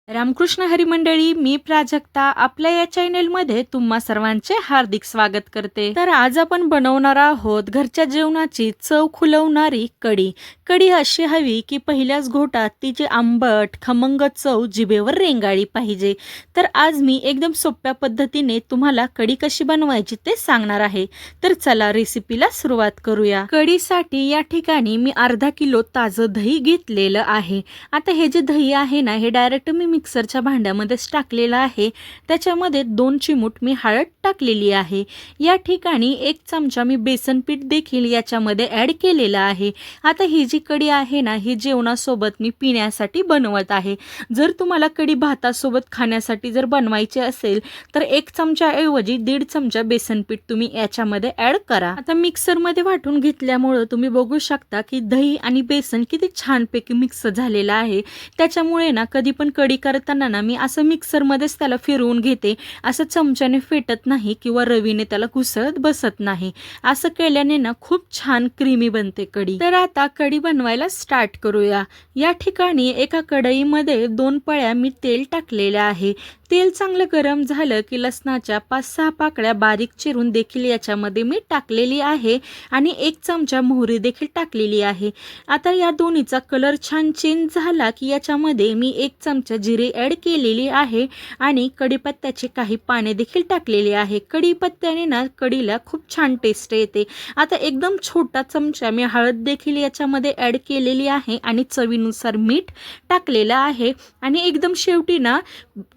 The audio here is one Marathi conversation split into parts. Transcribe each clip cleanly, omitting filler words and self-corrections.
रामकृष्ण हरी मंडळी, मी प्राजक्ता आपल्या या चॅनलमध्ये तुम्हा सर्वांचे हार्दिक स्वागत करते। तर आज आपण बनवणार आहोत घरच्या जेवणाची चव खुलवणारी कढी। कढी अशी हवी की पहिल्याच घोटात तिची आंबट खमंग चव जिभेवर रेंगाळली पाहिजे। तर आज मी एकदम सोप्या पद्धतीने तुम्हाला कढी कशी बनवायची ते सांगणार आहे। तर चला रेसिपीला सुरुवात करूया। कढीसाठी या ठिकाणी मी अर्धा किलो ताजं दही घेतलेलं आहे। आता हे जे दही आहे ना, हे डायरेक्ट मी मिक्सरच्या भांड्यामध्येच टाकलेला आहे। त्याच्यामध्ये 2 चिमूट मी हळद टाकलेली आहे। या ठिकाणी 1 चमचा मी बेसन पीठ देखील याच्यामध्ये ॲड केलेला आहे। आता ही जी कढी आहे ना, ही जेवणासोबत मी पिण्यासाठी बनवत आहे। जर तुम्हाला कढी भातासोबत खाण्यासाठी जर बनवायची असेल तर 1 चमचा ऐवजी 1.5 चमचा बेसन पीठ तुम्ही याच्यामध्ये ॲड करा। आता मिक्सरमध्ये वाटून घेतल्यामुळे तुम्ही बघू शकता की दही आणि बेसन किती छानपैकी मिक्स झालेलं आहे। त्याच्यामुळे ना कधी पण कढी करताना ना मी असं मिक्सरमध्येच त्याला फिरवून घेते, असं चमच्याने फेटत नाही किंवा रवीने त्याला घुसळत बसत नाही। असं केल्याने ना खूप छान क्रीमी बनते कढी। तर आता कढी बनवायला स्टार्ट करूया। या ठिकाणी एका कढईमध्ये 2 पळ्या मी तेल टाकलेल्या आहे। तेल चांगलं गरम झालं की लसणाच्या 5-6 पाकळ्या बारीक चिरून देखील याच्यामध्ये मी टाकलेली आहे आणि 1 चमचा मोहरी देखील टाकलेली आहे। आता या दोन्हीचा कलर छान चेंज झाला की याच्यामध्ये मी 1 चमचा जिरे ॲड केलेली आहे आणि कढीपत्त्याचे काही पाने देखील टाकलेली आहे। कढीपत्त्याने ना कढीला खूप छान टेस्ट येते। आता एकदम छोटा चमचा मी हळद देखील याच्यामध्ये ॲड केलेली आहे आणि चवीनुसार मीठ टाकलेलं आहे आणि एकदम शेवटी ना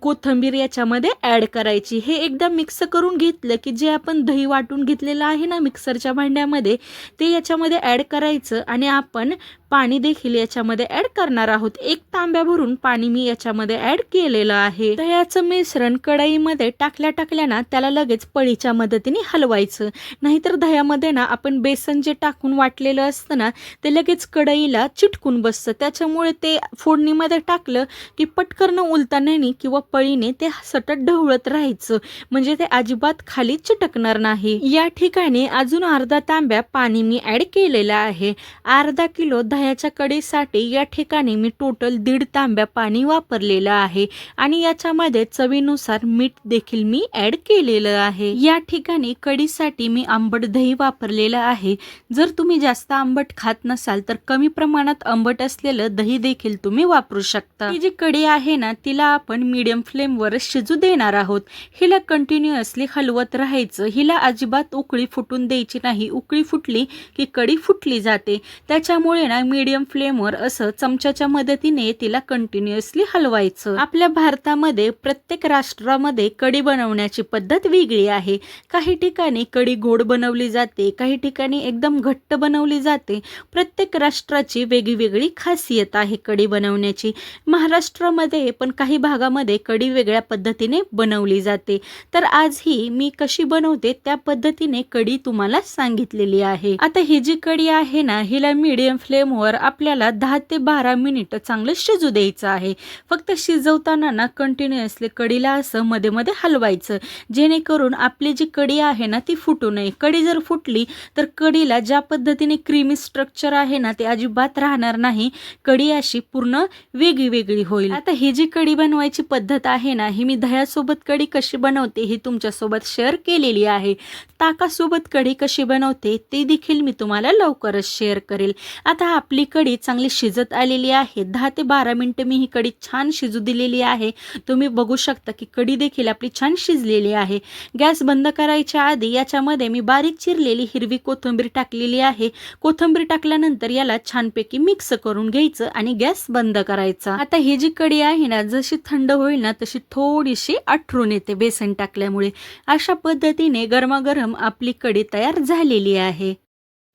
कोथिंबीर याच्यामध्ये ॲड करायची। हे एकदा मिक्स करून घेतलं की जे आपण दही वाटून घेतलेलं आहे ना मिक्सरच्या भांड्यामध्ये, ते याच्यामध्ये ॲड करायचं आणि आपण पाणी देखील याच्यामध्ये ॲड करणार आहोत। 1 तांब्या भरून पाणी मी याच्यामध्ये ॲड केलेलं आहे। दह्याचं मिश्रण कढईमध्ये टाकल्या ना त्याला लगेच पळीच्या मदतीने हलवायचं, नाहीतर दह्यामध्ये ना आपण बेसन जे टाकून वाटलेलं असतं ना ते लगेच कढईला चिटकून बसतं। त्याच्यामुळे ते फोडणीमध्ये टाकलं की पटकन उलतानाने किंवा पळीने ते सतत ढवळत राहायचं, म्हणजे ते अजिबात खाली चिटकणार नाही। या ठिकाणी अजून अर्धा तांब्या पाणी मी ॲड केलेलं आहे। अर्धा किलो दह्याच्या कढीसाठी या ठिकाणी मी टोटल 1.5 तांब्या पाणी वापरलेलं आहे आणि याच्यामध्ये चवीनुसार मीठ देखील मी ॲड केलेलं आहे। या ठिकाणी कढीसाठी मी आंबट दही वापरलेलं आहे। जर तुम्ही जास्त आंबट खात नसाल तर कमी प्रमाणात आंबट असलेलं दही देखील तुम्ही वापरू शकता। ही जी कढी आहे ना तिला आपण मीडियम फ्लेमवर शिजू देणार आहोत। हिला कंटिन्युअसली हलवत राहायचं, हिला अजिबात उकळी फुटून द्यायची नाही। उकळी फुटली की कढी फुटली जाते। त्याच्यामुळे ना मीडियम फ्लेमवर असं चमच्याच्या मदतीने तिला कंटिन्युअसली हलवायचं। आपल्या भारतामध्ये प्रत्येक राष्ट्रामध्ये कढी बनवण्याची पद्धत वेगळी आहे। काही ठिकाणी कढी गोड बनवली जाते, काही ठिकाणी एकदम घट्ट बनवली जाते। प्रत्येक राष्ट्राची वेगळी खासियत आहे कढी बनवण्याची। महाराष्ट्रामध्ये पण काही भागामध्ये कढी वेगळ्या पद्धतीने बनवली जाते। तर आज ही मी कशी बनवते त्या पद्धतीने कढी तुम्हाला सांगितलेली आहे। आता ही जी कढी आहे ना हिला मीडियम फ्लेमवर आपल्याला 10 ते 12 मिनिट चांगलं शिजू द्यायचं आहे। फक्त शिजवताना ना कंटिन्युअसली कढीला असं मध्ये मध्ये हलवायचं, जेणेकरून आपली जी कढी आहे ना ती फुटू नये। कढी जर फुटली तर कढीला ज्या पद्धतीने क्रीमी स्ट्रक्चर आहे ना ते अजिबात राहणार नाही। कढी अशी पूर्ण वेगळी होईल। आता ही जी कढी बनवायची पद्धत आहे ना ही मी दह्यासोबत कढी कशी बनवते ही तुमच्यासोबत शेअर केलेली आहे। ताकासोबत कढी कशी बनवते ते देखील मी तुम्हाला लवकरच शेअर करेल। आता आपली कढी चांगली शिजत आलेली आहे। 10 ते 12 मिनिटं मी ही कढी छान शिजू दिलेली आहे। तुम्ही बघू शकता की कढी देखील आपली छान शिजलेली आहे। गॅस बंद करायच्या आधी याच्यामध्ये मी बारीक चिरलेली हिरवी कोथिंबीर टाकलेली आहे। कोथिंबीर टाकल्यानंतर याला छानपैकी मिक्स करून घ्यायचं आणि गॅस बंद करायचा। आता ही जी कढी आहे ना जशी थंड होईल ना तशी थोडीशी आठरून येते बेसन टाकल्यामुळे। अशा पद्धतीने गरमागरम आपली कढी तयार झालेली आहे।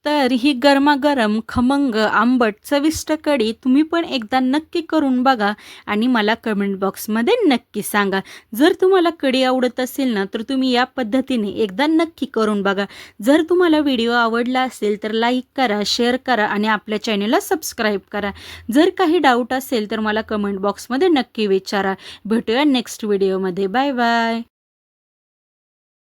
तर ही गरमागरम खमंग आंबट चविष्ट कढी तुम्ही पण एकदा नक्की करून बघा आणि मला कमेंट बॉक्समध्ये नक्की सांगा। जर तुम्हाला कढी आवडत असेल ना तर तुम्ही या पद्धतीने एकदा नक्की करून बघा। जर तुम्हाला व्हिडिओ आवडला असेल तर लाईक करा, शेअर करा आणि आपल्या चॅनलला सबस्क्राईब करा। जर काही डाऊट असेल तर मला कमेंट बॉक्समध्ये नक्की विचारा। भेटूया नेक्स्ट व्हिडिओमध्ये। Bye bye.